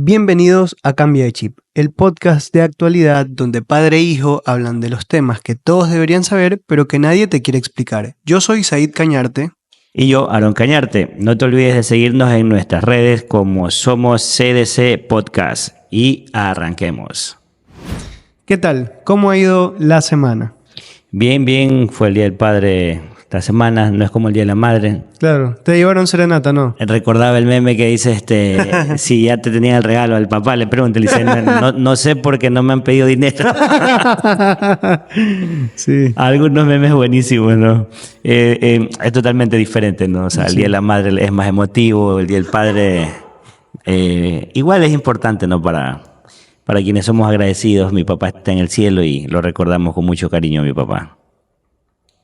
Bienvenidos a Cambia de Chip, el podcast de actualidad donde padre e hijo hablan de los temas que todos deberían saber pero que nadie te quiere explicar. Yo soy Said Cañarte. Y yo, Aaron Cañarte. No te olvides de seguirnos en nuestras redes como somos CDC Podcast. Y arranquemos. ¿Qué tal? ¿Cómo ha ido la semana? Bien. Fue el Día del Padre esta semana. No es como el Día de la Madre. Claro, te llevaron serenata, ¿no? Recordaba el meme que dice, si ya te tenían el regalo al papá, le pregunté, le dice, no sé por qué no me han pedido dinero. Sí. Algunos memes buenísimos, ¿no? Es totalmente diferente, ¿no? O sea, el Día de la Madre es más emotivo, el Día del Padre igual es importante, ¿no? Para quienes somos agradecidos. Mi papá está en el cielo y lo recordamos con mucho cariño a mi papá.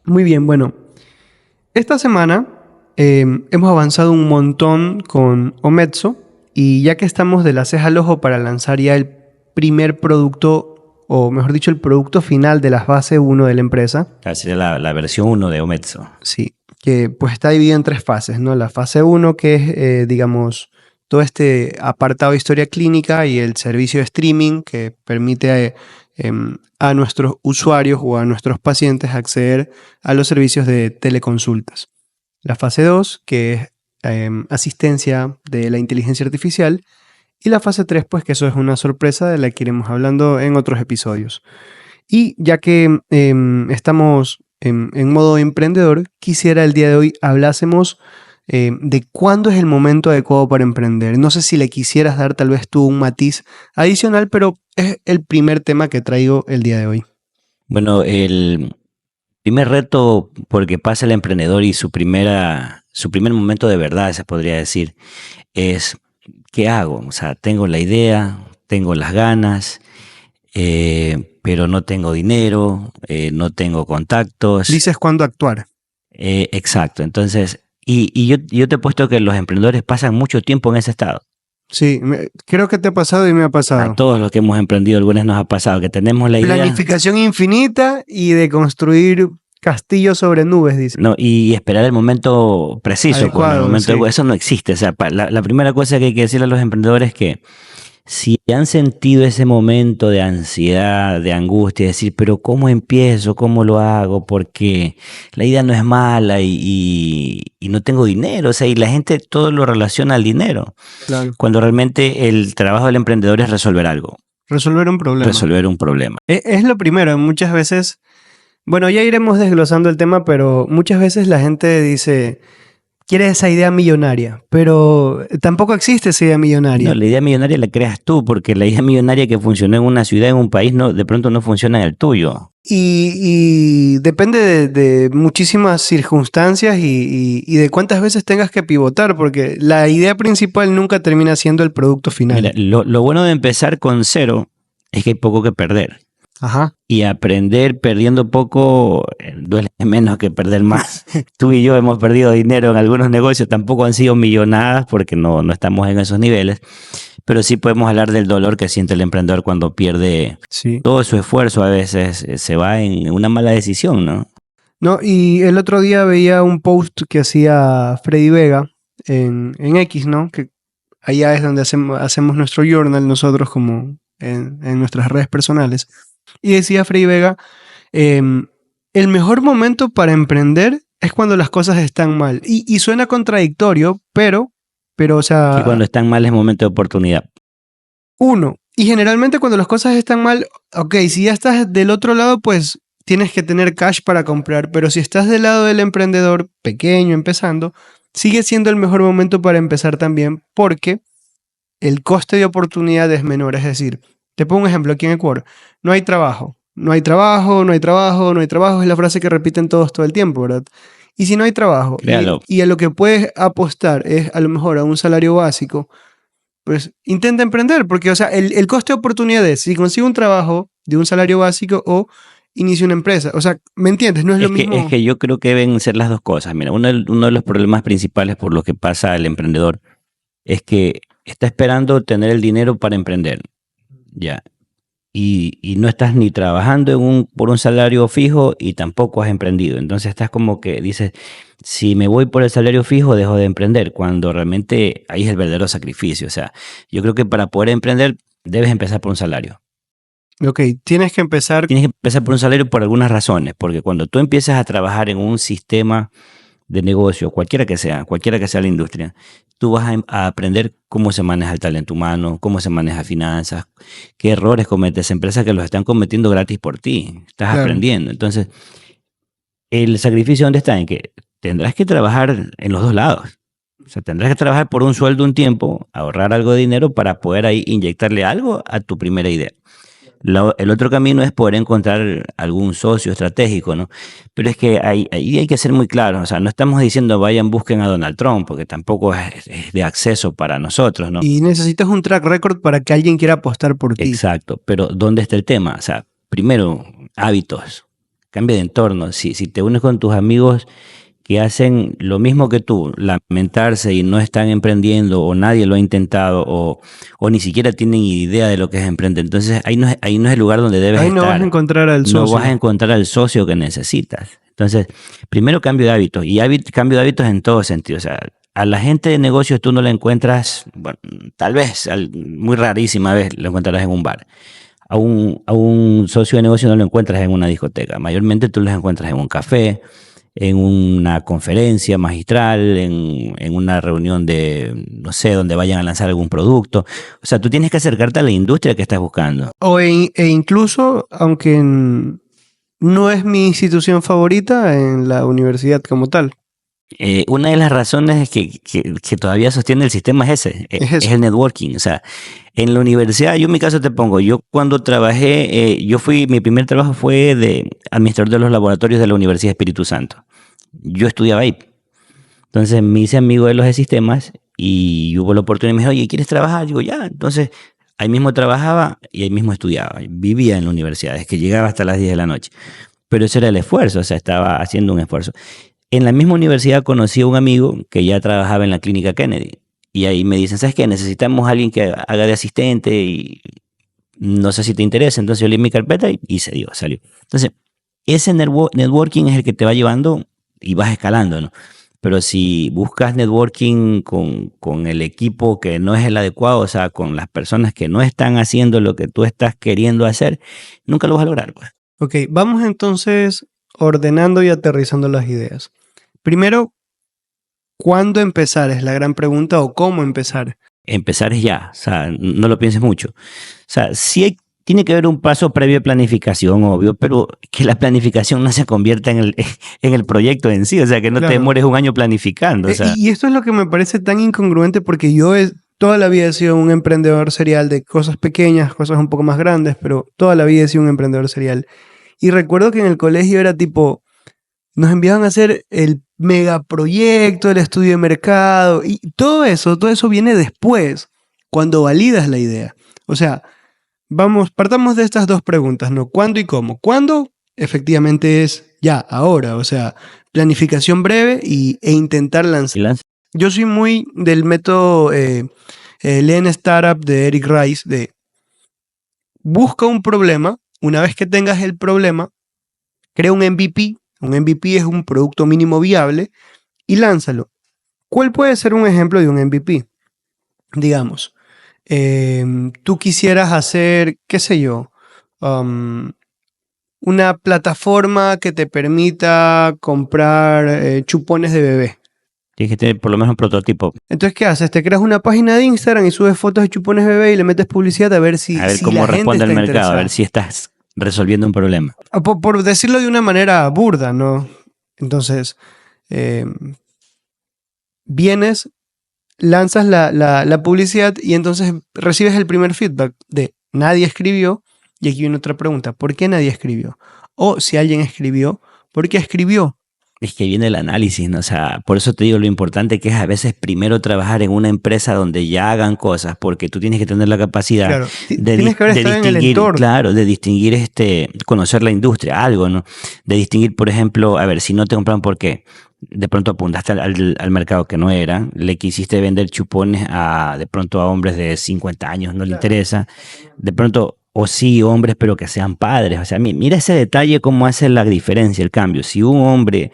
Muy bien, bueno. Esta semana hemos avanzado un montón con Omezzo y ya que estamos de la ceja al ojo para lanzar ya el primer producto, o mejor dicho, el producto final de la fase 1 de la empresa. Sería la versión 1 de Omezzo. Sí, que pues está dividida en 3 fases, ¿no? La fase 1 que es, digamos, todo este apartado de historia clínica y el servicio de streaming que permite a nuestros usuarios o a nuestros pacientes acceder a los servicios de teleconsultas. La fase 2, que es asistencia de la inteligencia artificial. Y la fase 3, pues que eso es una sorpresa de la que iremos hablando en otros episodios. Y ya que estamos en modo emprendedor, quisiera el día de hoy hablásemos de cuándo es el momento adecuado para emprender. No sé si le quisieras dar tal vez tú un matiz adicional, pero es el primer tema que traigo el día de hoy. Bueno, el primer reto por que pasa el emprendedor y su primer momento de verdad, se podría decir, es ¿qué hago? O sea, tengo la idea, tengo las ganas, pero no tengo dinero, no tengo contactos. Dices cuándo actuar. Exacto. Entonces, y yo te he puesto que los emprendedores pasan mucho tiempo en ese estado. Sí, creo que te ha pasado y me ha pasado. A todos los que hemos emprendido alguna vez nos ha pasado, que tenemos la idea. Planificación infinita y de construir castillos sobre nubes, dice. No, y esperar el momento preciso. Adecuado, el momento sí. Eso no existe. O sea, la primera cosa que hay que decirle a los emprendedores es que si han sentido ese momento de ansiedad, de angustia, decir, pero ¿cómo empiezo? ¿Cómo lo hago? Porque la idea no es mala y no tengo dinero. O sea, y la gente todo lo relaciona al dinero. Claro. Cuando realmente el trabajo del emprendedor es resolver algo. Resolver un problema. Resolver un problema. Es lo primero. Muchas veces, bueno, ya iremos desglosando el tema, pero muchas veces la gente dice, quiere esa idea millonaria, pero tampoco existe esa idea millonaria. No, la idea millonaria la creas tú, porque la idea millonaria que funcionó en una ciudad, en un país, de pronto no funciona en el tuyo. Y depende de muchísimas circunstancias y de cuántas veces tengas que pivotar, porque la idea principal nunca termina siendo el producto final. Mira, lo bueno de empezar con cero es que hay poco que perder. Ajá. Y aprender perdiendo poco duele menos que perder más. Tú y yo hemos perdido dinero en algunos negocios, tampoco han sido millonadas porque no estamos en esos niveles, pero sí podemos hablar del dolor que siente el emprendedor cuando pierde todo su esfuerzo. A veces se va en una mala decisión, ¿no? No, y el otro día veía un post que hacía Freddy Vega en X, ¿no? Que allá es donde hacemos nuestro journal nosotros como en nuestras redes personales. Y decía Freddy Vega, el mejor momento para emprender es cuando las cosas están mal. Y suena contradictorio, pero o sea... Y cuando están mal es momento de oportunidad. Y generalmente cuando las cosas están mal, ok, si ya estás del otro lado, pues tienes que tener cash para comprar. Pero si estás del lado del emprendedor pequeño, empezando, sigue siendo el mejor momento para empezar también porque el coste de oportunidad es menor. Es decir, te pongo un ejemplo aquí en Ecuador. No hay trabajo. No hay trabajo, no hay trabajo, no hay trabajo. Es la frase que repiten todos todo el tiempo, ¿verdad? Y si no hay trabajo y a lo que puedes apostar es a lo mejor a un salario básico, pues intenta emprender. Porque, o sea, el coste de oportunidad es si consigo un trabajo de un salario básico o inicio una empresa. O sea, ¿me entiendes? No es lo mismo. Es que yo creo que deben ser las dos cosas. Mira, uno de los problemas principales por los que pasa el emprendedor es que está esperando tener el dinero para emprender. Ya. Y no estás ni trabajando por un salario fijo y tampoco has emprendido. Entonces estás como que dices, si me voy por el salario fijo, dejo de emprender, cuando realmente ahí es el verdadero sacrificio. O sea, yo creo que para poder emprender, debes empezar por un salario. Ok, tienes que empezar. Tienes que empezar por un salario por algunas razones, porque cuando tú empiezas a trabajar en un sistema de negocio, cualquiera que sea la industria, tú vas a aprender cómo se maneja el talento humano, cómo se maneja finanzas, qué errores cometes, empresas que los están cometiendo gratis por ti, estás Claro. aprendiendo. Entonces, el sacrificio, ¿dónde está? En que tendrás que trabajar en los dos lados. O sea, tendrás que trabajar por un sueldo un tiempo, ahorrar algo de dinero para poder ahí inyectarle algo a tu primera idea. El otro camino es poder encontrar algún socio estratégico, ¿no? Pero es que ahí hay que ser muy claros. O sea, no estamos diciendo vayan, busquen a Donald Trump, porque tampoco es de acceso para nosotros, ¿no? Y necesitas un track record para que alguien quiera apostar por ti. Exacto. Pero ¿dónde está el tema? O sea, primero, hábitos. Cambia de entorno. Si te unes con tus amigos que hacen lo mismo que tú, lamentarse y no están emprendiendo, o nadie lo ha intentado, o ni siquiera tienen idea de lo que es emprender. Entonces ahí no es el lugar donde debes Ahí estar. no vas a encontrar al socio. No vas a encontrar al socio que necesitas. Entonces, primero cambio de hábitos, y cambio de hábitos en todo sentido. O sea, a la gente de negocios tú no la encuentras, bueno, tal vez, muy rarísima vez lo encontrarás en un bar. A un socio de negocio no lo encuentras en una discoteca. Mayormente tú los encuentras en un café, en una conferencia magistral, en una reunión de, no sé, donde vayan a lanzar algún producto. O sea, tú tienes que acercarte a la industria que estás buscando. E incluso, aunque no es mi institución favorita, en la universidad como tal. Una de las razones que todavía sostiene el sistema es es el networking. O sea, en la universidad, yo en mi caso te pongo, yo cuando trabajé, mi primer trabajo fue de administrador de los laboratorios de la Universidad de Espíritu Santo. Yo estudiaba ahí. Entonces me hice amigo de los de sistemas y hubo la oportunidad y me dijo, oye, ¿quieres trabajar? Digo, ya. Entonces ahí mismo trabajaba y ahí mismo estudiaba. Vivía en la universidad, es que llegaba hasta las 10 de la noche. Pero ese era el esfuerzo, o sea, estaba haciendo un esfuerzo. En la misma universidad conocí a un amigo que ya trabajaba en la clínica Kennedy. Y ahí me dicen, ¿sabes qué? Necesitamos a alguien que haga de asistente y no sé si te interesa. Entonces yo leí mi carpeta y se dio, salió. Entonces, ese networking es el que te va llevando y vas escalando, ¿no? Pero si buscas networking con el equipo que no es el adecuado, o sea, con las personas que no están haciendo lo que tú estás queriendo hacer, nunca lo vas a lograr, pues. Ok, vamos entonces ordenando y aterrizando las ideas. Primero, ¿cuándo empezar? Es la gran pregunta, o cómo empezar. Empezar es ya, o sea, no lo pienses mucho. O sea, tiene que haber un paso previo de planificación, obvio, pero que la planificación no se convierta en el proyecto en sí, o sea, que no te demores un año planificando. O sea. Y esto es lo que me parece tan incongruente, porque yo toda la vida he sido un emprendedor serial de cosas pequeñas, cosas un poco más grandes, pero toda la vida he sido un emprendedor serial. Y recuerdo que en el colegio era tipo, nos enviaban a hacer el megaproyecto, el estudio de mercado, y todo eso viene después, cuando validas la idea. O sea, partamos de estas dos preguntas, ¿no? ¿Cuándo y cómo? ¿Cuándo? Efectivamente es ya, ahora, o sea, planificación breve e intentar lanzar. Yo soy muy del método Lean Startup de Eric Rice, de busca un problema, una vez que tengas el problema, crea un MVP. Un MVP es un producto mínimo viable y lánzalo. ¿Cuál puede ser un ejemplo de un MVP? Digamos, tú quisieras hacer, qué sé yo, una plataforma que te permita comprar chupones de bebé. Tienes que tener por lo menos un prototipo. Entonces, ¿qué haces? Te creas una página de Instagram y subes fotos de chupones de bebé y le metes publicidad a ver si cómo la responde gente el está mercado, interesada. a ver si estás resolviendo un problema. Por decirlo de una manera burda, ¿no? Entonces, vienes, lanzas la publicidad y entonces recibes el primer feedback de nadie escribió. Y aquí viene otra pregunta, ¿por qué nadie escribió? O si alguien escribió, ¿por qué escribió? Es que viene el análisis, ¿no? O sea, por eso te digo lo importante que es a veces primero trabajar en una empresa donde ya hagan cosas, porque tú tienes que tener la capacidad Claro, de tienes que haber estado en el distinguir, entorno. claro, de distinguir conocer la industria, algo, ¿no? De distinguir, por ejemplo, a ver, si no te compran, ¿por qué? De pronto apuntaste al mercado que no era, le quisiste vender chupones de pronto a hombres de 50 años, no le interesa, de pronto, o sí, hombres, pero que sean padres. O sea, mira ese detalle, cómo hace la diferencia, el cambio. Si un hombre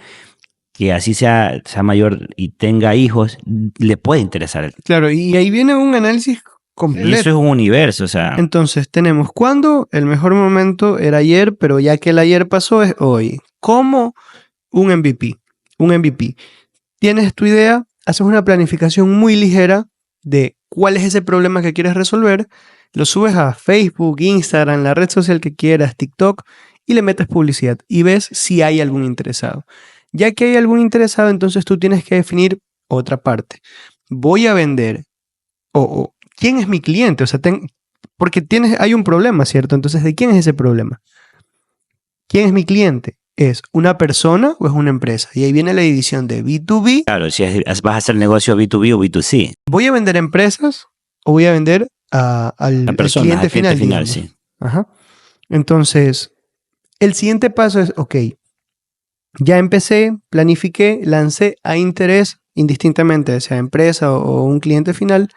que así sea mayor y tenga hijos, le puede interesar. Claro, y ahí viene un análisis completo. Y eso es un universo, o sea. Entonces tenemos cuándo el mejor momento era ayer, pero ya que el ayer pasó es hoy. ¿Cómo? Un MVP. Un MVP. Tienes tu idea, haces una planificación muy ligera de cuál es ese problema que quieres resolver, lo subes a Facebook, Instagram, la red social que quieras, TikTok, y le metes publicidad y ves si hay algún interesado. Ya que hay algún interesado, entonces tú tienes que definir otra parte. Voy a vender o ¿quién es mi cliente? O sea, porque hay un problema, ¿cierto? Entonces, ¿de quién es ese problema? ¿Quién es mi cliente? ¿Es una persona o es una empresa? Y ahí viene la división de B2B. Claro, si vas a hacer negocio B2B o B2C. ¿Voy a vender a empresas o voy a vender al cliente final? Sí. Ajá. Entonces, el siguiente paso es, ok, ya empecé, planifiqué, lancé a interés, indistintamente sea empresa o un cliente final.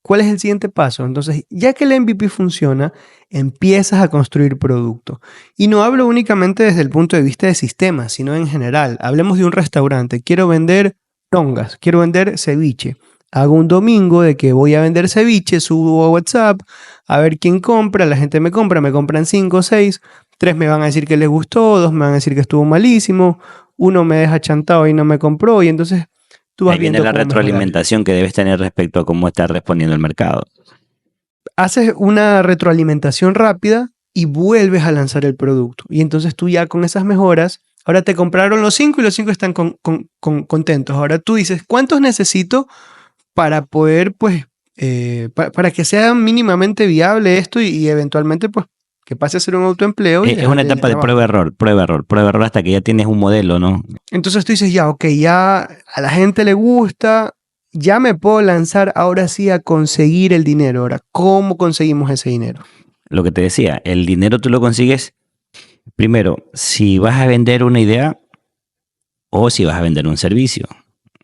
¿Cuál es el siguiente paso? Entonces, ya que el MVP funciona, empiezas a construir producto. Y no hablo únicamente desde el punto de vista de sistemas, sino en general. Hablemos de un restaurante. Quiero vender tongas, quiero vender ceviche. Hago un domingo de que voy a vender ceviche, subo a WhatsApp, a ver quién compra, la gente me compran 5 o 6, 3 me van a decir que les gustó, 2 me van a decir que estuvo malísimo, 1 me deja chantado y no me compró, y entonces tú vas ahí viene viendo la cómo retroalimentación que debes tener respecto a cómo está respondiendo el mercado. Haces una retroalimentación rápida y vuelves a lanzar el producto. Y entonces tú ya con esas mejoras, ahora te compraron los 5 y los 5 están contentos. Ahora tú dices, ¿cuántos necesito para poder, pues, para que sea mínimamente viable esto y eventualmente, pues, que pase a ser un autoempleo? Es una etapa de prueba-error hasta que ya tienes un modelo, ¿no? Entonces tú dices, ya, ok, ya a la gente le gusta, ya me puedo lanzar ahora sí a conseguir el dinero. Ahora, ¿cómo conseguimos ese dinero? Lo que te decía, el dinero tú lo consigues primero si vas a vender una idea o si vas a vender un servicio.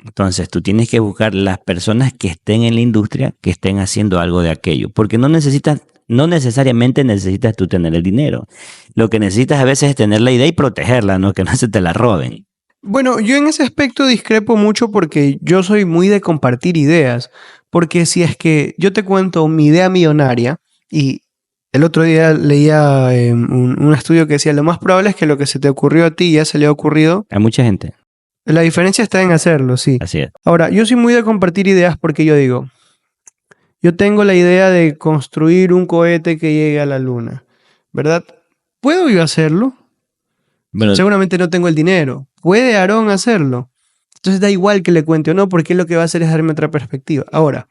Entonces tú tienes que buscar las personas que estén en la industria, que estén haciendo algo de aquello, porque no necesariamente necesitas tú tener el dinero. Lo que necesitas a veces es tener la idea y protegerla, ¿no? Que no se te la roben. Bueno, yo en ese aspecto discrepo mucho porque yo soy muy de compartir ideas, porque si es que yo te cuento mi idea millonaria y el otro día leía un estudio que decía lo más probable es que lo que se te ocurrió a ti ya se le ha ocurrido. A mucha gente. La diferencia está en hacerlo, sí. Así es. Ahora, yo soy muy de compartir ideas porque yo digo, yo tengo la idea de construir un cohete que llegue a la luna, ¿verdad? ¿Puedo yo hacerlo? Bueno, Seguramente no tengo el dinero. ¿Puede Aarón hacerlo? Entonces da igual que le cuente o no, porque lo que va a hacer es darme otra perspectiva. Ahora,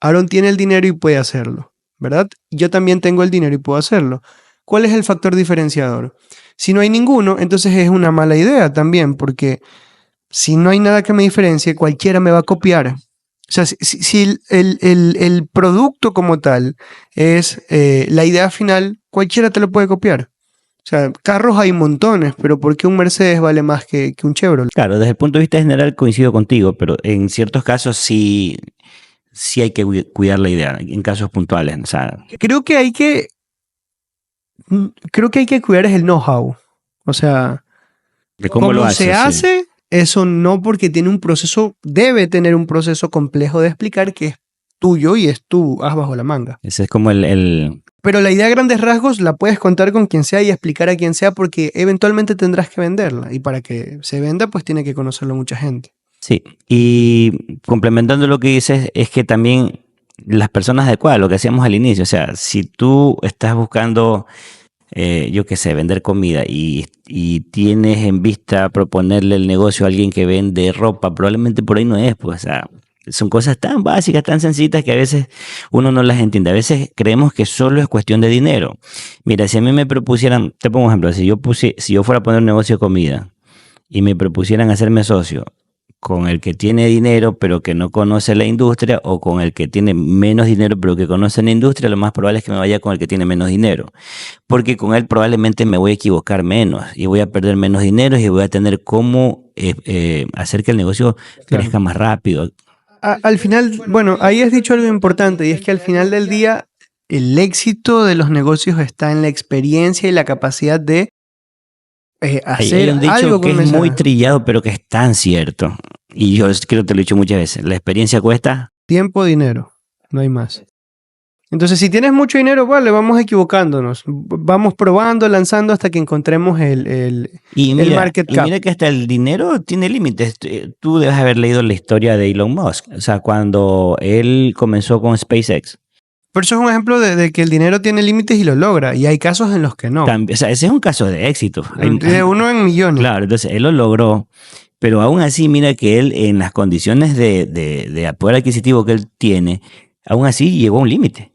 Aarón tiene el dinero y puede hacerlo, ¿verdad? Yo también tengo el dinero y puedo hacerlo. ¿Cuál es el factor diferenciador? Si no hay ninguno, entonces es una mala idea también, porque si no hay nada que me diferencie, cualquiera me va a copiar. O sea, si el producto como tal es la idea final, cualquiera te lo puede copiar. O sea, carros hay montones, pero ¿por qué un Mercedes vale más que un Chevrolet? claro, desde el punto de vista general coincido contigo, pero en ciertos casos sí hay que cuidar la idea, en casos puntuales. O sea, Creo que hay que cuidar es el know-how. O sea, de cómo lo haces. se hace, eso no porque tiene un proceso, debe tener un proceso complejo de explicar que es tuyo y es tu as bajo la manga. Ese es como el... Pero la idea a grandes rasgos la puedes contar con quien sea y explicar a quien sea porque eventualmente tendrás que venderla. Y para que se venda, pues tiene que conocerlo mucha gente. Sí, y complementando lo que dices, es que también las personas adecuadas, lo que hacíamos al inicio, o sea, si tú estás buscando, yo qué sé, vender comida y tienes en vista proponerle el negocio a alguien que vende ropa, probablemente por ahí no es, pues, o sea, son cosas tan básicas, tan sencillitas que a veces uno no las entiende. A veces creemos que solo es cuestión de dinero. Mira, si a mí me propusieran, te pongo un ejemplo, si yo fuera a poner un negocio de comida y me propusieran hacerme socio con el que tiene dinero pero que no conoce la industria o con el que tiene menos dinero pero que conoce la industria, lo más probable es que me vaya con el que tiene menos dinero, porque con él probablemente me voy a equivocar menos y voy a perder menos dinero y voy a tener cómo hacer que el negocio crezca más rápido. Al final, bueno, ahí has dicho algo importante y es que al final del día el éxito de los negocios está en la experiencia y la capacidad de Hay hacer un dicho algo que con es muy esa trillado, pero que es tan cierto. Y yo creo que te lo he dicho muchas veces. La experiencia cuesta. tiempo, dinero, no hay más. Entonces, si tienes mucho dinero, vale, vamos equivocándonos. Vamos probando, lanzando hasta que encontremos Y el mira, market y cap. mira que hasta el dinero tiene límites. Tú debes haber leído la historia de Elon Musk. O sea, cuando él comenzó con SpaceX. Pero eso es un ejemplo de que el dinero tiene límites y lo logra. Y hay casos en los que no. O sea, ese es un caso de éxito. De uno en millones. Claro, entonces él lo logró. Pero aún así, mira que él, en las condiciones de poder adquisitivo que él tiene, aún así llegó a un límite.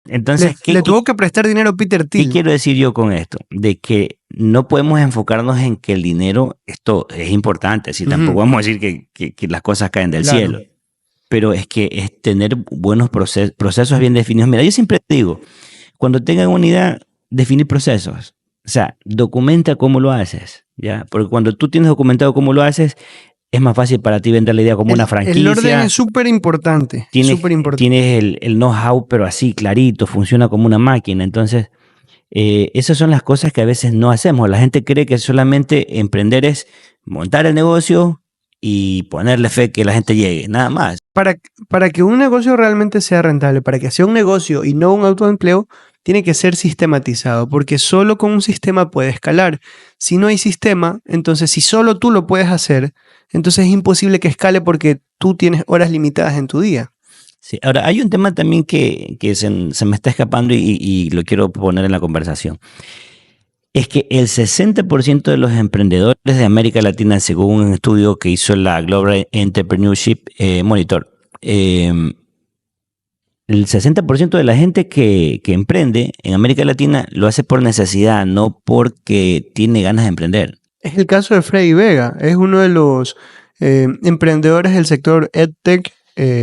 Entonces, Le tuvo que prestar dinero a Peter ¿qué Thiel. quiero decir yo con esto? De que no podemos enfocarnos en que el dinero, esto es importante, así tampoco vamos a decir que las cosas caen del Claro. cielo, pero es que es tener buenos procesos bien definidos. Mira, yo siempre digo, cuando tengan una idea, definir procesos. O sea, documenta cómo lo haces, ¿ya? Porque cuando tú tienes documentado cómo lo haces, es más fácil para ti vender la idea como una franquicia. El orden es súper importante. Tienes el know-how, pero así, clarito, funciona como una máquina. Entonces, esas son las cosas que a veces no hacemos. La gente cree que solamente emprender es montar el negocio y ponerle fe que la gente llegue, nada más. Para que un negocio realmente sea rentable, para que sea un negocio y no un autoempleo, tiene que ser sistematizado, porque solo con un sistema puede escalar. Si no hay sistema, entonces si solo tú lo puedes hacer, entonces es imposible que escale porque tú tienes horas limitadas en tu día. Sí. Ahora, hay un tema también que se me está escapando y lo quiero poner en la conversación. Es que el 60% de los emprendedores de América Latina, según un estudio que hizo la Global Entrepreneurship Monitor, el 60% de la gente que emprende en América Latina lo hace por necesidad, no porque tiene ganas de emprender. Es el caso de Freddy Vega, es uno de los emprendedores del sector EdTech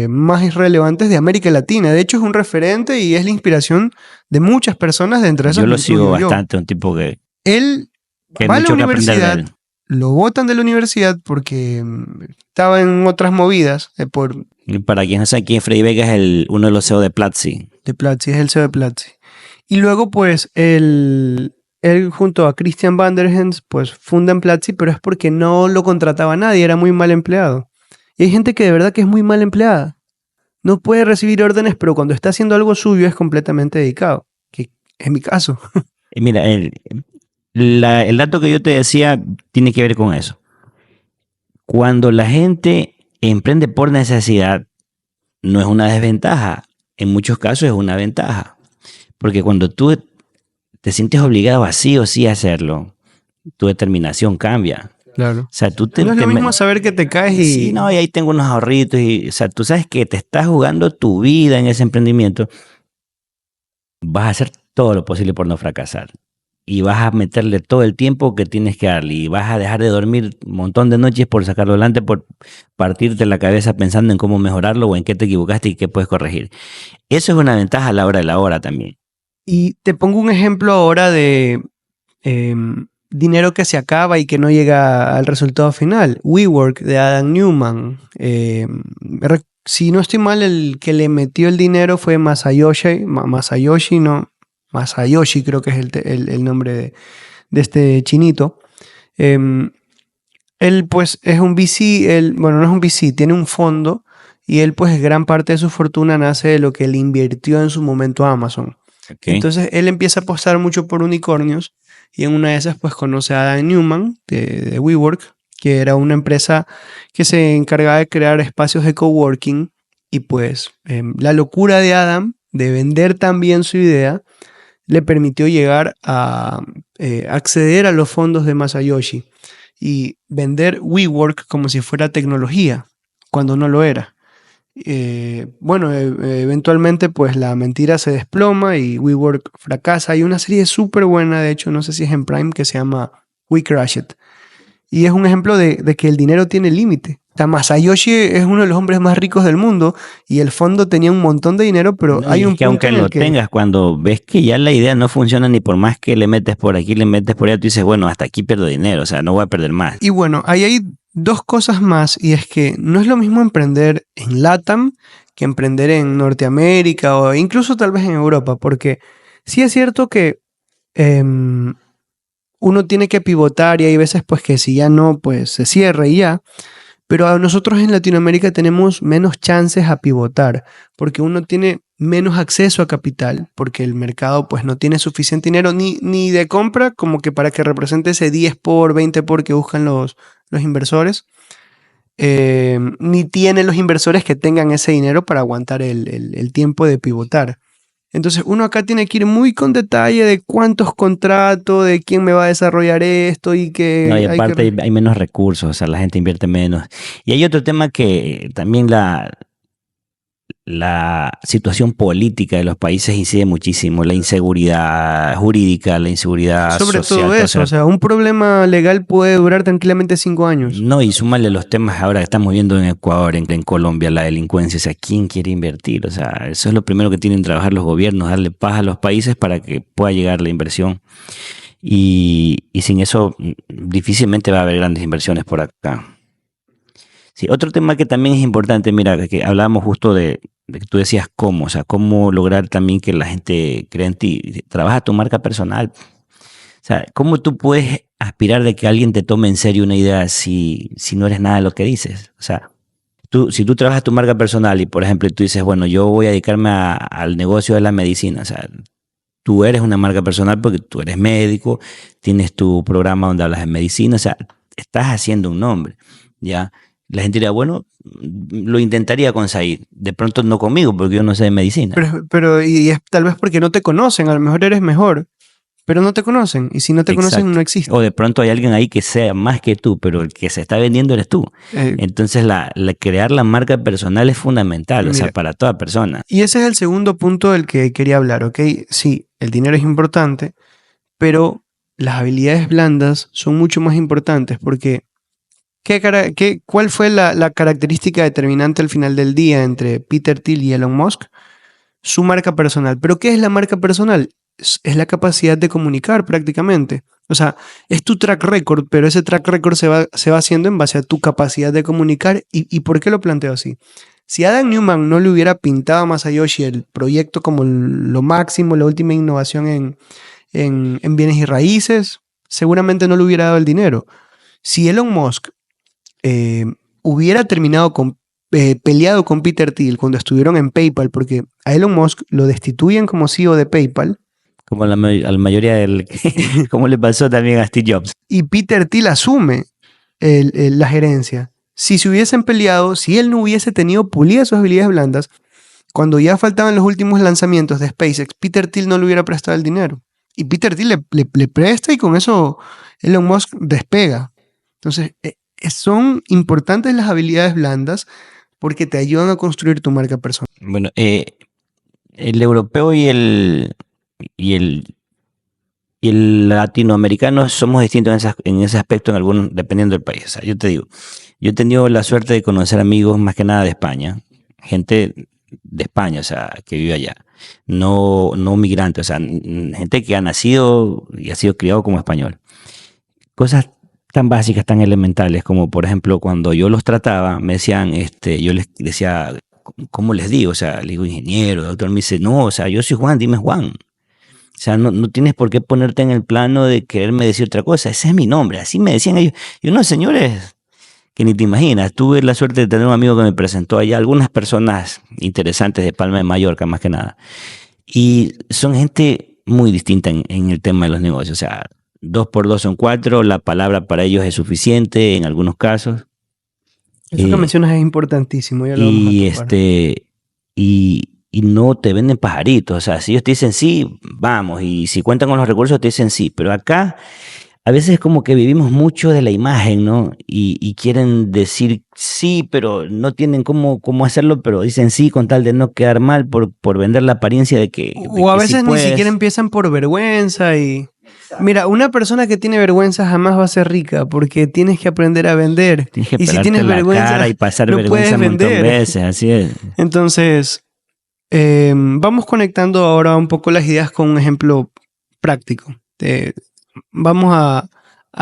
más relevantes de América Latina. De hecho, es un referente y es la inspiración de muchas personas, de entre esas Yo lo me sigo incluyo yo. bastante, un tipo que Él hay va a la mucho que aprender de universidad, él. lo botan de la universidad porque estaba en otras movidas Y para quien no sabe quién es Freddy Vega, es uno de los CEO de Platzi. de Platzi, es el CEO de Platzi. Y luego, pues, él junto a Christian Vanderhens, pues, fundan Platzi, pero es porque no lo contrataba nadie, era muy mal empleado. Y hay gente que de verdad que es muy mal empleada. No puede recibir órdenes, pero cuando está haciendo algo suyo es completamente dedicado, que es mi caso. Mira, el dato que yo te decía tiene que ver con eso. Cuando la gente emprende por necesidad, no es una desventaja. En muchos casos es una ventaja. Porque cuando tú te sientes obligado a sí o sí a hacerlo, tu determinación cambia. Claro. O sea, tú No es lo mismo saber que te caes y... Sí, no, y ahí tengo unos ahorritos. O sea, tú sabes que te estás jugando tu vida en ese emprendimiento. Vas a hacer todo lo posible por no fracasar. Y vas a meterle todo el tiempo que tienes que darle. Y vas a dejar de dormir un montón de noches por sacarlo adelante, por partirte la cabeza pensando en cómo mejorarlo o en qué te equivocaste y qué puedes corregir. Eso es una ventaja a la hora de la hora también. Y te pongo un ejemplo ahora de dinero que se acaba y que no llega al resultado final. WeWork de Adam Newman. Si no estoy mal, el que le metió el dinero fue Masayoshi creo que es el nombre de este chinito. Él pues es un VC, bueno, no es un VC, tiene un fondo y él pues gran parte de su fortuna nace de lo que él invirtió en su momento a Amazon. Okay. Entonces él empieza a apostar mucho por unicornios y en una de esas pues conoce a Adam Newman de WeWork, que era una empresa que se encargaba de crear espacios de coworking y pues la locura de Adam de vender también su idea le permitió llegar a acceder a los fondos de Masayoshi y vender WeWork como si fuera tecnología, cuando no lo era. Eventualmente pues la mentira se desploma y WeWork fracasa. Hay una serie súper buena, de hecho, no sé si es en Prime, que se llama We Crash It. Y es un ejemplo de que el dinero tiene límite. Masayoshi es uno de los hombres más ricos del mundo y el fondo tenía un montón de dinero, pero hay un que punto aunque en el lo tengas, cuando ves que ya la idea no funciona ni por más que le metes por aquí, le metes por allá, tú dices, bueno, hasta aquí pierdo dinero, o sea, no voy a perder más. Y bueno, ahí hay dos cosas más y es que no es lo mismo emprender en LATAM que emprender en Norteamérica o incluso tal vez en Europa, porque sí es cierto que uno tiene que pivotar y hay veces pues que si ya no, pues se cierra y ya. Pero nosotros en Latinoamérica tenemos menos chances a pivotar porque uno tiene menos acceso a capital porque el mercado pues no tiene suficiente dinero ni de compra como que para que represente ese 10 por 20 por que buscan los inversores. Ni tienen los inversores que tengan ese dinero para aguantar el tiempo de pivotar. Entonces uno acá tiene que ir muy con detalle de cuántos contratos, de quién me va a desarrollar esto y que... No, y aparte hay menos recursos, o sea, la gente invierte menos. Y hay otro tema que también la situación política de los países incide muchísimo, la inseguridad jurídica, la inseguridad Sobre social. todo eso, o sea, un problema legal puede durar tranquilamente 5 años. No, y súmale los temas ahora que estamos viendo en Ecuador, en Colombia, la delincuencia, o sea, ¿quién quiere invertir? O sea, eso es lo primero que tienen que trabajar los gobiernos, darle paz a los países para que pueda llegar la inversión. Y sin eso difícilmente va a haber grandes inversiones por acá. Sí, otro tema que también es importante, mira, que hablábamos justo de que tú decías cómo, o sea, cómo lograr también que la gente crea en ti. Trabaja tu marca personal. O sea, ¿cómo tú puedes aspirar de que alguien te tome en serio una idea si no eres nada de lo que dices? O sea, si tú trabajas tu marca personal y, por ejemplo, tú dices, bueno, yo voy a dedicarme al negocio de la medicina, o sea, tú eres una marca personal porque tú eres médico, tienes tu programa donde hablas de medicina, o sea, estás haciendo un nombre, ¿ya? La gente dirá, bueno, lo intentaría con Said, de pronto no conmigo porque yo no sé de medicina. Pero y es tal vez porque no te conocen, a lo mejor eres mejor, pero no te conocen, y si no te conocen no existe. O de pronto hay alguien ahí que sea más que tú, pero el que se está vendiendo eres tú. Entonces crear la marca personal es fundamental, o sea, para toda persona. Y ese es el segundo punto del que quería hablar, ¿ok? Sí, el dinero es importante, pero las habilidades blandas son mucho más importantes porque ¿cuál fue la característica determinante al final del día entre Peter Thiel y Elon Musk? Su marca personal. ¿Pero qué es la marca personal? Es la capacidad de comunicar prácticamente. O sea, es tu track record, pero ese track record se va haciendo en base a tu capacidad de comunicar. ¿Y por qué lo planteo así? Si Adam Newman no le hubiera pintado a Masayoshi el proyecto como lo máximo, la última innovación en bienes y raíces, seguramente no le hubiera dado el dinero. Si Elon Musk hubiera terminado peleado con Peter Thiel cuando estuvieron en PayPal, porque a Elon Musk lo destituyen como CEO de PayPal. Como a la mayoría como le pasó también a Steve Jobs. Y Peter Thiel asume la gerencia. Si se hubiesen peleado, si él no hubiese tenido pulidas sus habilidades blandas, cuando ya faltaban los últimos lanzamientos de SpaceX, Peter Thiel no le hubiera prestado el dinero. Y Peter Thiel le presta y con eso Elon Musk despega. Entonces, son importantes las habilidades blandas porque te ayudan a construir tu marca personal. Bueno, el europeo y el latinoamericano somos distintos en ese aspecto, dependiendo del país. O sea, yo te digo, yo he tenido la suerte de conocer amigos más que nada de España, gente de España, o sea, que vive allá, no migrantes, o sea, gente que ha nacido y ha sido criado como español. Cosas tan básicas, tan elementales, como por ejemplo, cuando yo los trataba, me decían, yo les decía, ¿cómo les digo? O sea, le digo ingeniero, doctor, me dice, no, o sea, yo soy Juan, dime Juan. O sea, no tienes por qué ponerte en el plano de quererme decir otra cosa, ese es mi nombre, así me decían ellos. Yo, no, señores, que ni te imaginas, tuve la suerte de tener un amigo que me presentó allá, algunas personas interesantes de Palma de Mallorca, más que nada, y son gente muy distinta en el tema de los negocios, o sea, 2 por 2 son 4, la palabra para ellos es suficiente en algunos casos. Eso que mencionas es importantísimo. Ya lo vamos a tocar. Y no te venden pajaritos, o sea, si ellos te dicen sí, vamos, y si cuentan con los recursos te dicen sí, pero acá a veces es como que vivimos mucho de la imagen, ¿no? Y quieren decir sí, pero no tienen cómo hacerlo, pero dicen sí con tal de no quedar mal por vender la apariencia de que... O a veces ni siquiera empiezan por vergüenza y... Mira, una persona que tiene vergüenza jamás va a ser rica porque tienes que aprender a vender. Tienes que y si tienes la vergüenza, cara y pasar no vergüenza un montón de veces, así es. Entonces, vamos conectando ahora un poco las ideas con un ejemplo práctico. Vamos a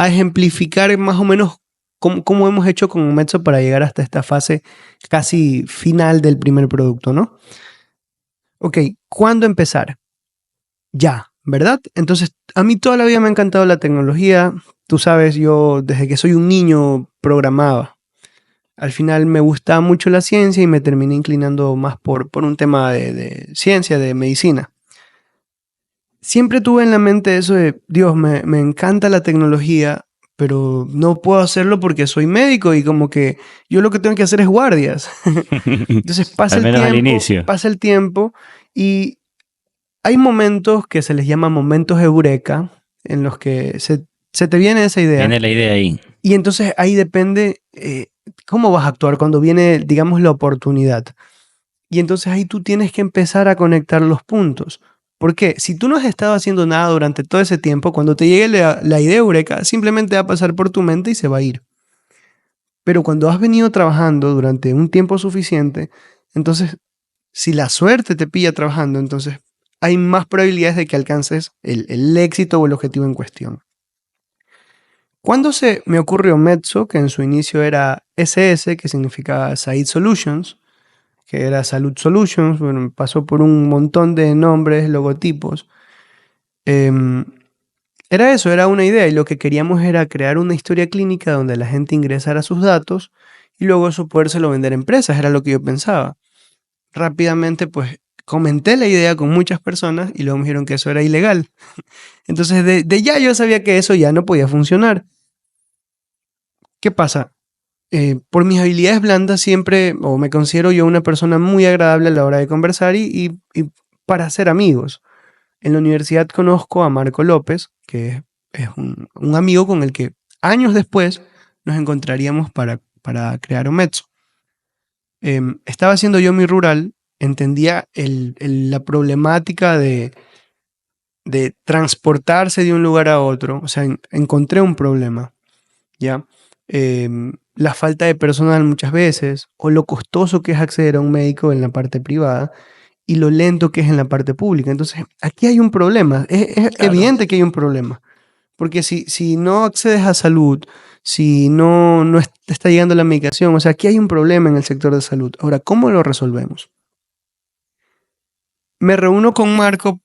ejemplificar más o menos cómo hemos hecho con Mezzo para llegar hasta esta fase casi final del primer producto, ¿no? Ok, ¿cuándo empezar? Ya. ¿verdad? Entonces, a mí toda la vida me ha encantado la tecnología. Tú sabes, yo desde que soy un niño programaba. Al final me gustaba mucho la ciencia y me terminé inclinando más por un tema de ciencia, de medicina. Siempre tuve en la mente eso de, Dios, me encanta la tecnología, pero no puedo hacerlo porque soy médico y como que yo lo que tengo que hacer es guardias. Entonces Al menos al inicio. pasa el tiempo y hay momentos que se les llama momentos eureka en los que se te viene esa idea. Viene la idea ahí. Y entonces ahí depende cómo vas a actuar cuando viene, digamos, la oportunidad. Y entonces ahí tú tienes que empezar a conectar los puntos. Porque si tú no has estado haciendo nada durante todo ese tiempo, cuando te llegue la idea eureka, simplemente va a pasar por tu mente y se va a ir. Pero cuando has venido trabajando durante un tiempo suficiente, entonces, si la suerte te pilla trabajando, entonces hay más probabilidades de que alcances el éxito o el objetivo en cuestión. Cuando se me ocurrió Mezzo, que en su inicio era SS, que significaba Said Solutions, que era Salud Solutions, bueno, pasó por un montón de nombres, logotipos. Era eso, era una idea y lo que queríamos era crear una historia clínica donde la gente ingresara sus datos y luego eso podérselo vender a empresas, era lo que yo pensaba. Rápidamente pues comenté la idea con muchas personas y luego me dijeron que eso era ilegal. Entonces de ya yo sabía que eso ya no podía funcionar. ¿Qué pasa? Por mis habilidades blandas siempre, o me considero yo una persona muy agradable a la hora de conversar y para hacer amigos. En la universidad conozco a Marco López, que es un amigo con el que años después nos encontraríamos para crear Ometso. Estaba haciendo yo mi rural, entendía la problemática de transportarse de un lugar a otro, o sea, encontré un problema, ¿ya? La falta de personal muchas veces, o lo costoso que es acceder a un médico en la parte privada, y lo lento que es en la parte pública. Entonces, aquí hay un problema. Es Claro. evidente que hay un problema. Porque si no accedes a salud, si no te está llegando la medicación, o sea, aquí hay un problema en el sector de salud. Ahora, ¿cómo lo resolvemos? Me reúno con Marco,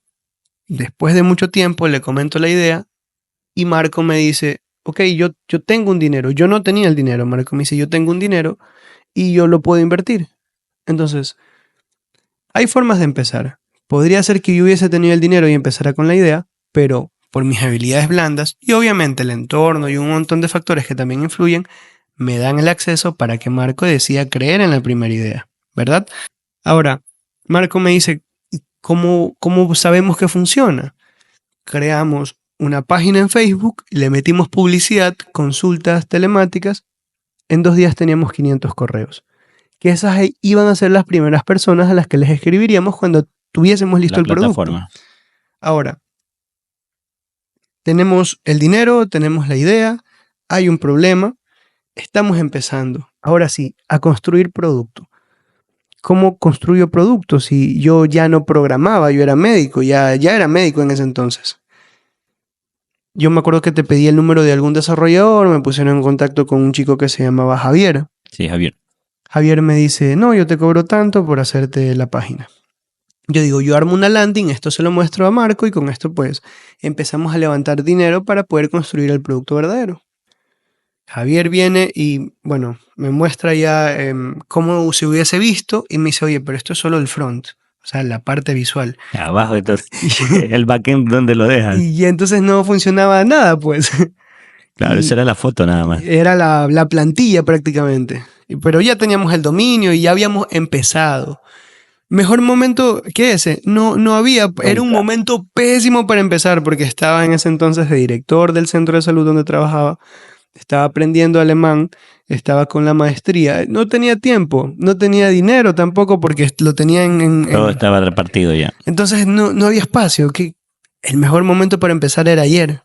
después de mucho tiempo le comento la idea y Marco me dice, ok, yo tengo un dinero. Yo no tenía el dinero. Marco me dice, yo tengo un dinero y yo lo puedo invertir. Entonces, hay formas de empezar. Podría ser que yo hubiese tenido el dinero y empezara con la idea, pero por mis habilidades blandas y obviamente el entorno y un montón de factores que también influyen, me dan el acceso para que Marco decida creer en la primera idea, ¿verdad? Ahora, Marco me dice, ¿cómo sabemos que funciona? Creamos una página en Facebook, le metimos publicidad, consultas telemáticas, en 2 días teníamos 500 correos. Que esas iban a ser las primeras personas a las que les escribiríamos cuando tuviésemos listo el producto. Ahora, tenemos el dinero, tenemos la idea, hay un problema, estamos empezando. Ahora sí, a construir producto. ¿Cómo construyo producto si yo ya no programaba, yo era médico, ya era médico en ese entonces? Yo me acuerdo que te pedí el número de algún desarrollador, me pusieron en contacto con un chico que se llamaba Javier. Sí, Javier. Javier me dice, no, yo te cobro tanto por hacerte la página. Yo digo, yo armo una landing, esto se lo muestro a Marco y con esto pues empezamos a levantar dinero para poder construir el producto verdadero. Javier viene y bueno, me muestra ya cómo se hubiese visto y me dice, oye, pero esto es solo el front, o sea, la parte visual. Abajo, entonces, el backend, ¿dónde lo dejan? Y entonces no funcionaba nada, pues. Claro, esa era la foto nada más. Era la plantilla prácticamente. Pero ya teníamos el dominio y ya habíamos empezado. Mejor momento que ese, no había, era un momento pésimo para empezar porque estaba en ese entonces de director del centro de salud donde trabajaba, estaba aprendiendo alemán, estaba con la maestría, no tenía tiempo, no tenía dinero tampoco porque lo tenía Todo estaba repartido ya. Entonces no había espacio, que el mejor momento para empezar era ayer.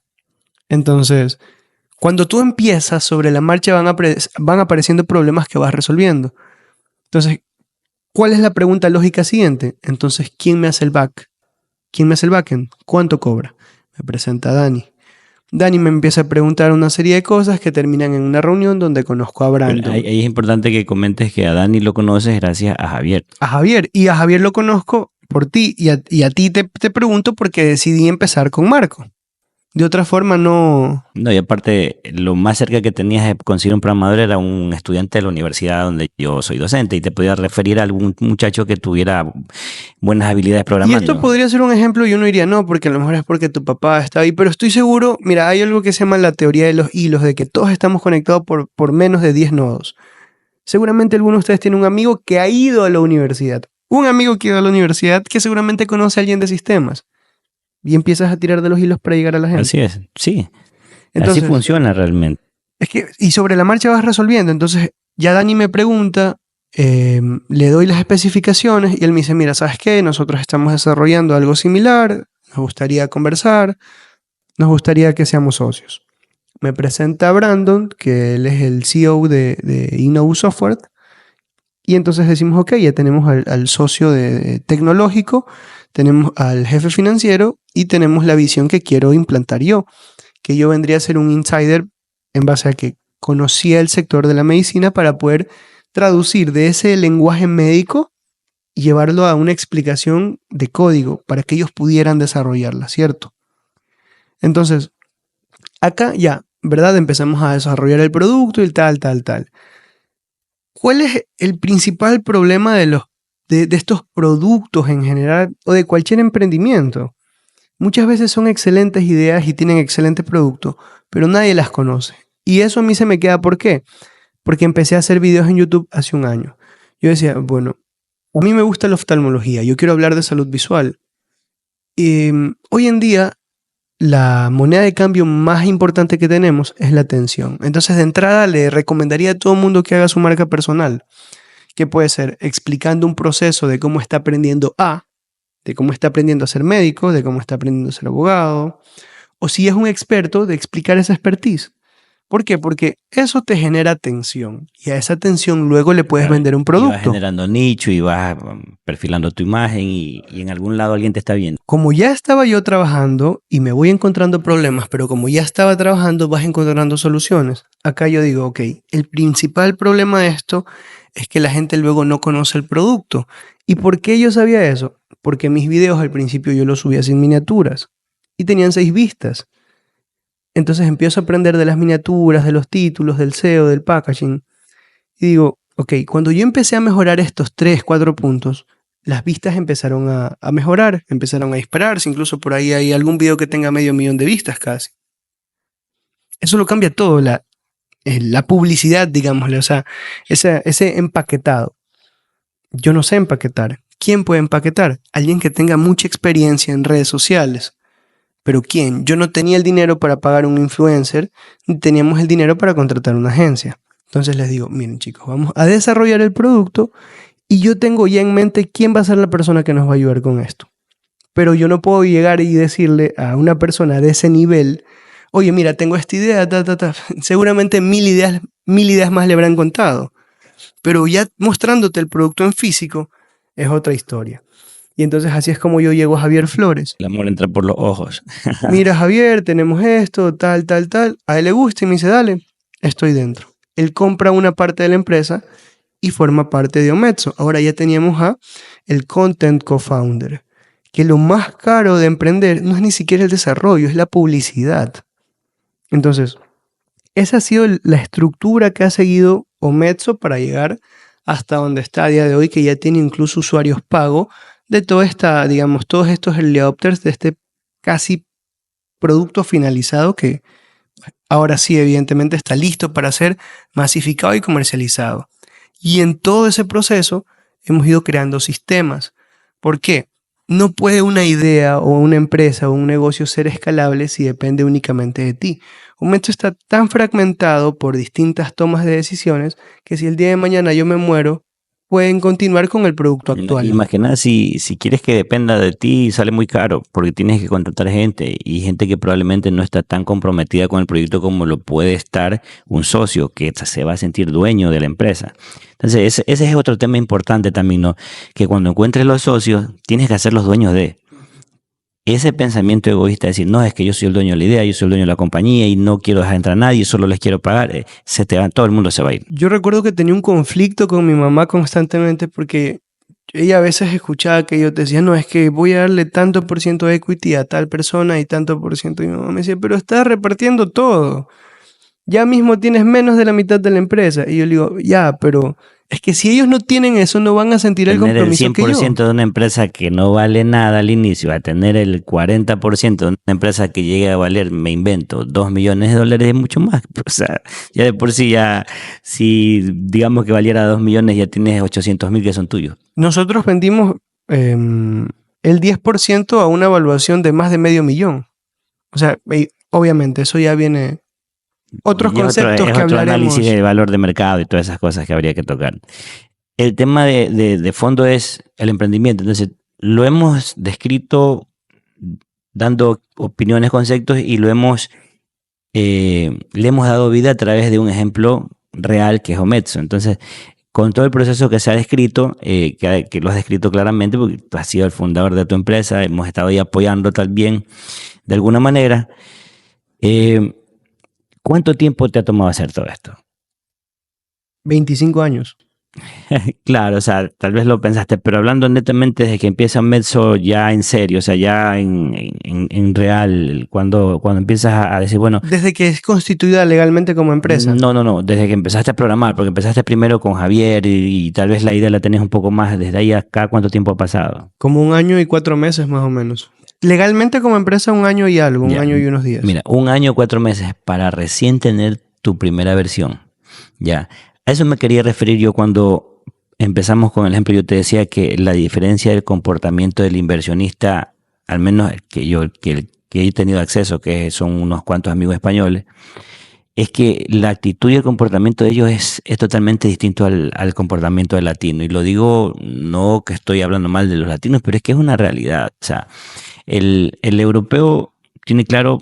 Entonces, cuando tú empiezas sobre la marcha van apareciendo problemas que vas resolviendo. Entonces, ¿cuál es la pregunta lógica siguiente? Entonces, ¿quién me hace el back? ¿Quién me hace el backend? ¿Cuánto cobra? Me presenta Dani. Dani me empieza a preguntar una serie de cosas que terminan en una reunión donde conozco a Brandon. Ahí es importante que comentes que a Dani lo conoces gracias a Javier. A Javier. Y a Javier lo conozco por ti. Y a ti te pregunto por qué decidí empezar con Marco. De otra forma no... No, y aparte, lo más cerca que tenías de conseguir un programador era un estudiante de la universidad donde yo soy docente y te podía referir a algún muchacho que tuviera buenas habilidades Y programando. esto podría ser un ejemplo y uno diría, no, porque a lo mejor es porque tu papá está ahí, pero estoy seguro, mira, hay algo que se llama la teoría de los hilos, de que todos estamos conectados por menos de 10 nodos. Seguramente alguno de ustedes tiene un amigo que ha ido a la universidad. Un amigo que ha ido a la universidad que seguramente conoce a alguien de sistemas. Y empiezas a tirar de los hilos para llegar a la gente. Así es, sí. Entonces, así funciona realmente. Es que, y sobre la marcha vas resolviendo. Entonces, ya Dani me pregunta, le doy las especificaciones y él me dice, mira, ¿sabes qué? Nosotros estamos desarrollando algo similar, nos gustaría conversar, nos gustaría que seamos socios. Me presenta a Brandon, que él es el CEO de Innovo Software, y entonces decimos, ok, ya tenemos al socio tecnológico, tenemos al jefe financiero y tenemos la visión que quiero implantar yo, que yo vendría a ser un insider en base a que conocía el sector de la medicina para poder traducir de ese lenguaje médico y llevarlo a una explicación de código para que ellos pudieran desarrollarla, ¿cierto? Entonces, acá ya, ¿verdad? Empezamos a desarrollar el producto y tal. ¿Cuál es el principal problema de estos productos en general o de cualquier emprendimiento? Muchas veces son excelentes ideas y tienen excelentes productos, pero nadie las conoce. Y eso a mí se me queda, ¿por qué? Porque empecé a hacer videos en YouTube hace un año. Yo decía, bueno, a mí me gusta la oftalmología, yo quiero hablar de salud visual. Y hoy en día, la moneda de cambio más importante que tenemos es la atención. Entonces, de entrada, le recomendaría a todo el mundo que haga su marca personal, que puede ser explicando un proceso de cómo está aprendiendo de cómo está aprendiendo a ser médico, de cómo está aprendiendo a ser abogado, o si es un experto, de explicar esa expertise. ¿Por qué? Porque eso te genera atención y a esa atención luego le puedes vender un Y vas producto. generando nicho y vas perfilando tu imagen y en algún lado alguien te está viendo. Como ya estaba yo trabajando y me voy encontrando problemas, pero como ya estaba trabajando vas encontrando soluciones. Acá yo digo, ok, el principal problema de esto es que la gente luego no conoce el producto. ¿Y por qué yo sabía eso? Porque mis videos al principio yo los subía sin miniaturas y tenían 6 vistas. Entonces empiezo a aprender de las miniaturas, de los títulos, del SEO, del packaging. Y digo, ok, cuando yo empecé a mejorar estos 3, 4 puntos, las vistas empezaron a mejorar, empezaron a dispararse. Incluso por ahí hay algún video que tenga 500,000 de vistas casi. Eso lo cambia todo, la publicidad, digámosle, o sea, ese empaquetado. Yo no sé empaquetar. ¿Quién puede empaquetar? Alguien que tenga mucha experiencia en redes sociales. ¿Pero quién? Yo no tenía el dinero para pagar un influencer, ni teníamos el dinero para contratar una agencia. Entonces les digo, miren chicos, vamos a desarrollar el producto y yo tengo ya en mente quién va a ser la persona que nos va a ayudar con esto. Pero yo no puedo llegar y decirle a una persona de ese nivel, oye, mira, tengo esta idea, Seguramente 1000 ideas más le habrán contado. Pero ya mostrándote el producto en físico es otra historia. Y entonces así es como yo llego a Javier Flores. El amor entra por los ojos. Mira, Javier, tenemos esto, tal. A él le gusta y me dice, dale, estoy dentro. Él compra una parte de la empresa y forma parte de Omexo. Ahora ya teníamos a el Content Co-Founder, que lo más caro de emprender no es ni siquiera el desarrollo, es la publicidad. Entonces, esa ha sido la estructura que ha seguido Omexo para llegar hasta donde está a día de hoy, que ya tiene incluso usuarios pago de todos estos early adopters de este casi producto finalizado que ahora sí, evidentemente, está listo para ser masificado y comercializado. Y en todo ese proceso hemos ido creando sistemas. ¿Por qué? No puede una idea o una empresa o un negocio ser escalable si depende únicamente de ti. Un momento está tan fragmentado por distintas tomas de decisiones que si el día de mañana yo me muero, pueden continuar con el producto actual. Y más que nada, si quieres que dependa de ti, sale muy caro porque tienes que contratar gente y gente que probablemente no está tan comprometida con el proyecto como lo puede estar un socio que se va a sentir dueño de la empresa. Entonces, ese es otro tema importante también, ¿no? Que cuando encuentres los socios, tienes que hacerlos dueños de ese pensamiento egoísta de decir, no, es que yo soy el dueño de la idea, yo soy el dueño de la compañía y no quiero dejar entrar a nadie, solo les quiero pagar, todo el mundo se va a ir. Yo recuerdo que tenía un conflicto con mi mamá constantemente porque ella a veces escuchaba que yo te decía, no, es que voy a darle tanto por ciento de equity a tal persona y tanto por ciento. Y mi mamá me decía, pero estás repartiendo todo. Ya mismo tienes menos de la mitad de la empresa. Y yo le digo, ya, pero es que si ellos no tienen eso, no van a sentir el Tener el compromiso que yo. 100% de una empresa que no vale nada al inicio, a tener el 40% de una empresa que llegue a valer, me invento, $2 millones es mucho más. O sea, ya de por sí, ya, si digamos que valiera 2 millones, ya tienes 800,000 que son tuyos. Nosotros vendimos el 10% a una evaluación de más de $500,000. O sea, obviamente, eso ya viene... Otros Y conceptos es que otro hablaremos. análisis de valor de mercado y todas esas cosas que habría que tocar. El tema de fondo es el emprendimiento. Entonces, lo hemos descrito dando opiniones, conceptos y le hemos dado vida a través de un ejemplo real que es Ometso. Entonces, con todo el proceso que se ha descrito, que lo has descrito claramente, porque tú has sido el fundador de tu empresa, hemos estado ahí apoyando también de alguna manera. ¿Cuánto tiempo te ha tomado hacer todo esto? 25 años. Claro, o sea, tal vez lo pensaste, pero hablando netamente desde que empieza Metso ya en serio, o sea, ya en real, cuando empiezas a decir, bueno... Desde que es constituida legalmente como empresa. No, desde que empezaste a programar, porque empezaste primero con Javier y tal vez la idea la tenés un poco más, desde ahí acá, ¿cuánto tiempo ha pasado? Como 1 año y 4 meses más o menos. Legalmente como empresa 1 año y algo, 1 año y unos días. Mira, 1 año, 4 meses para recién tener tu primera versión. Ya, a eso me quería referir yo cuando empezamos con el ejemplo. Yo te decía que la diferencia del comportamiento del inversionista, al menos que he tenido acceso, que son unos cuantos amigos españoles, es que la actitud y el comportamiento de ellos es totalmente distinto al comportamiento del latino. Y lo digo no que estoy hablando mal de los latinos, pero es que es una realidad. O sea, el europeo tiene claro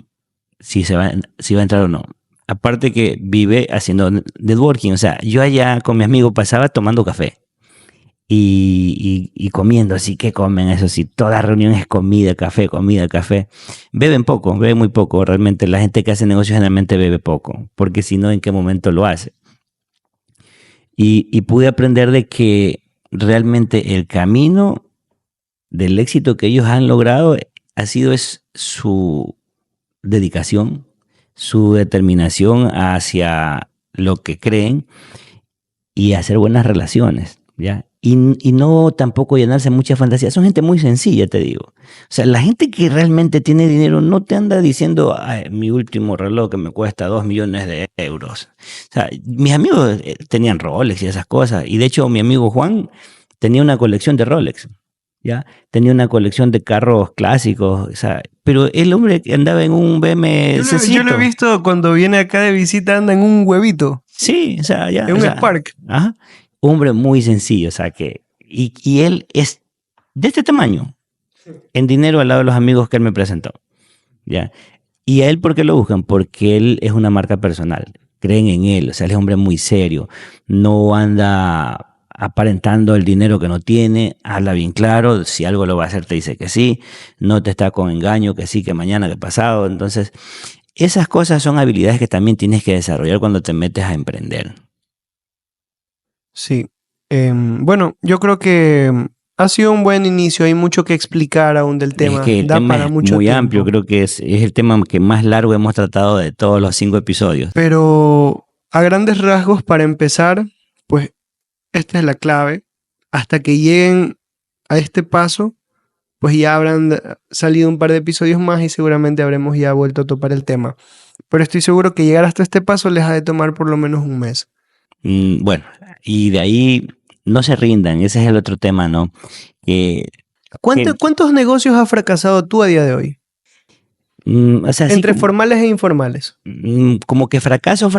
si va a entrar o no. Aparte que vive haciendo networking. O sea, yo allá con mi amigo pasaba tomando café y comiendo. Así que comen, eso sí, toda reunión es comida, café, comida, café. Beben poco, beben muy poco. Realmente la gente que hace negocios generalmente bebe poco, porque si no, ¿en qué momento lo hace? Y pude aprender de que realmente el camino del éxito que ellos han logrado ha sido su dedicación, su determinación hacia lo que creen y hacer buenas relaciones, ¿ya? Y no tampoco llenarse mucha fantasía. Son gente muy sencilla, te digo. O sea, la gente que realmente tiene dinero no te anda diciendo, ay, mi último reloj que me cuesta 2 millones de euros. O sea, mis amigos tenían Rolex y esas cosas. Y de hecho, mi amigo Juan tenía una colección de Rolex. ¿Ya? Tenía una colección de carros clásicos, o sea, pero el hombre andaba en un BM Yo lo he visto cuando viene acá de visita, anda en un huevito. Sí, o sea, ya. En un Spark. Ajá, hombre muy sencillo, o sea, y él es de este tamaño, en dinero al lado de los amigos que él me presentó, ¿ya? ¿Y a él por qué lo buscan? Porque él es una marca personal, creen en él, o sea, él es un hombre muy serio, no anda aparentando el dinero que no tiene, habla bien claro, si algo lo va a hacer te dice que sí, no te está con engaño, que sí, que mañana, que pasado. Entonces, esas cosas son habilidades que también tienes que desarrollar cuando te metes a emprender. Sí. Bueno, yo creo que ha sido un buen inicio, hay mucho que explicar aún del tema. Es que el da tema para es mucho muy tiempo. amplio, creo que es el tema que más largo hemos tratado de todos los 5 episodios. Pero a grandes rasgos, para empezar, pues esta es la clave. Hasta que lleguen a este paso, pues ya habrán salido un par de episodios más y seguramente habremos ya vuelto a topar el tema. Pero estoy seguro que llegar hasta este paso les ha de tomar por lo menos 1 mes. Bueno, y de ahí no se rindan, ese es el otro tema, ¿no? ¿Cuántos negocios has fracasado tú a día de hoy? O sea, Entre formales e informales. Como que fracaso,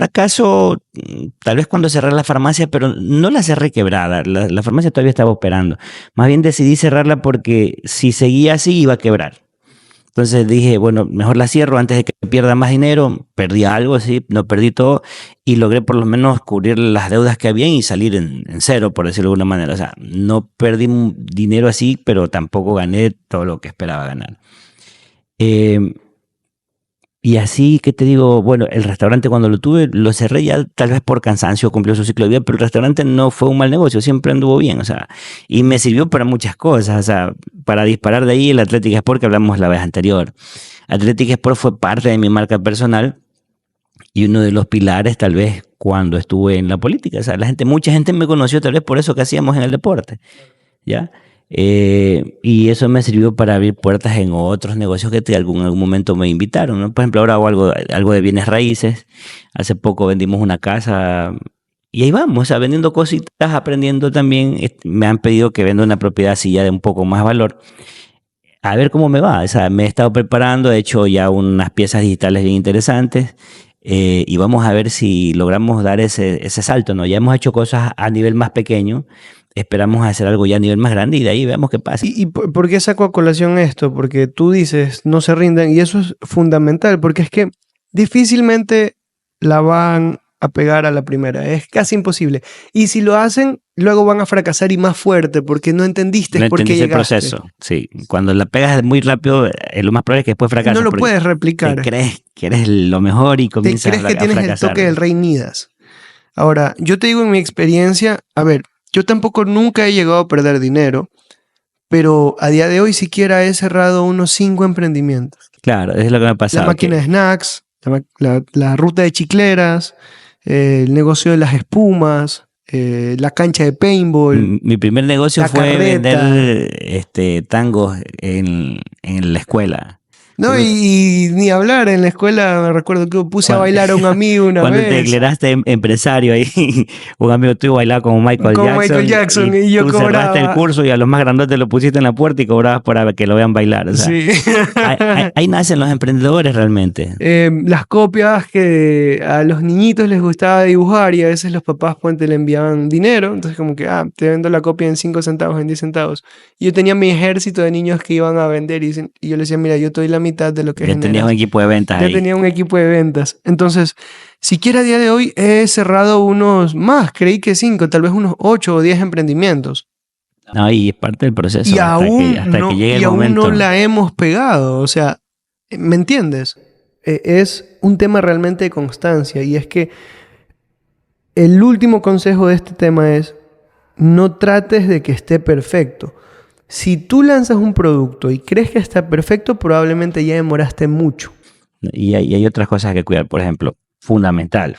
tal vez cuando cerré la farmacia, pero no la cerré quebrada, la farmacia todavía estaba operando. Más bien decidí cerrarla porque si seguía así iba a quebrar. Entonces dije, bueno, mejor la cierro antes de que pierda más dinero. Perdí algo, sí, no perdí todo y logré por lo menos cubrir las deudas que había y salir en cero, por decirlo de alguna manera. O sea, no perdí dinero así, pero tampoco gané todo lo que esperaba ganar. Y Y así, ¿qué te digo? Bueno, el restaurante cuando lo tuve, lo cerré ya tal vez por cansancio, cumplió su ciclo de vida, pero el restaurante no fue un mal negocio, siempre anduvo bien, o sea, y me sirvió para muchas cosas, o sea, para disparar de ahí el Athletic Sport que hablamos la vez anterior. Athletic Sport fue parte de mi marca personal y uno de los pilares tal vez cuando estuve en la política, o sea, mucha gente me conoció tal vez por eso que hacíamos en el deporte, ¿ya? Y eso me sirvió para abrir puertas en otros negocios que en algún momento me invitaron, ¿no? Por ejemplo, ahora hago algo de bienes raíces. Hace poco vendimos una casa y ahí vamos, o sea, vendiendo cositas, aprendiendo también. Me han pedido que venda una propiedad así ya de un poco más valor. A ver cómo me va. O sea, me he estado preparando, he hecho ya unas piezas digitales bien interesantes. Y vamos a ver si logramos dar ese salto, ¿no? Ya hemos hecho cosas a nivel más pequeño, esperamos hacer algo ya a nivel más grande y de ahí vemos qué pasa. ¿Y por qué saco a colación esto? Porque tú dices, no se rindan, y eso es fundamental, porque es que difícilmente la van a pegar a la primera, es casi imposible. Y si lo hacen, luego van a fracasar y más fuerte, porque no entendiste por qué llegaste. El proceso, sí. Cuando la pegas muy rápido, lo más probable es que después fracases. No lo puedes replicar. Te crees que eres lo mejor y comienzas a fracasar. Te crees que tienes el toque del Rey Midas. Ahora, yo te digo en mi experiencia, a ver, yo tampoco nunca he llegado a perder dinero, pero a día de hoy siquiera he cerrado unos 5 emprendimientos. Claro, es lo que me ha pasado. La máquina de snacks, la ruta de chicleras, el negocio de las espumas, la cancha de paintball. Mi primer negocio fue vender tangos en la escuela. No, y ni hablar, en la escuela me recuerdo que puse a bailar a un amigo una vez. Cuando te declaraste empresario ahí, un amigo tuyo bailaba como Michael Jackson y yo cobraba. Cerraste el curso y a los más grandotes lo pusiste en la puerta y cobrabas para que lo vean bailar. O sea, sí. ahí nacen los emprendedores realmente. Las copias que a los niñitos les gustaba dibujar y a veces los papás le enviaban dinero, entonces como que, te vendo la copia en 5 centavos, en 10 centavos. Y yo tenía mi ejército de niños que iban a vender y yo les decía, mira, yo te doy la mitad de lo que generas. Ya tenía un equipo de ventas ahí. Ya tenía un equipo de ventas. Entonces, siquiera a día de hoy he cerrado unos más, creí que 5, tal vez unos 8 o 10 emprendimientos. No, y es parte del proceso. Y aún momento. No la hemos pegado. O sea, ¿me entiendes? Es un tema realmente de constancia. Y es que el último consejo de este tema es: no trates de que esté perfecto. Si tú lanzas un producto y crees que está perfecto, probablemente ya demoraste mucho. Y hay otras cosas que cuidar. Por ejemplo, fundamental.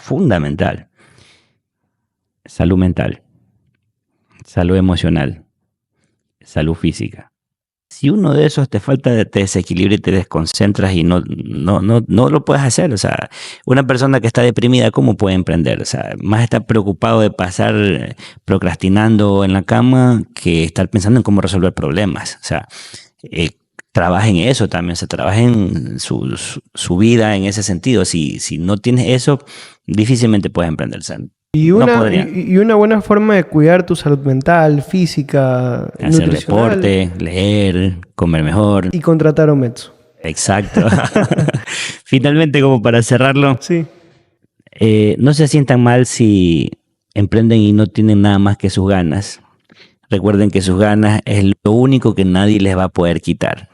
Salud mental, salud emocional, salud física. Si uno de esos te falta, te desequilibra y te desconcentras y no lo puedes hacer. O sea, una persona que está deprimida, ¿cómo puede emprender? O sea, más está preocupado de pasar procrastinando en la cama que estar pensando en cómo resolver problemas. O sea, trabaja en eso también, o sea, trabaja en su vida en ese sentido. Si no tienes eso, difícilmente puedes emprender. O sea, y una buena forma de cuidar tu salud mental, física, hacer deporte, leer, comer mejor. Y contratar a Ometsu. Exacto. Finalmente, como para cerrarlo, sí. No se sientan mal si emprenden y no tienen nada más que sus ganas. Recuerden que sus ganas es lo único que nadie les va a poder quitar.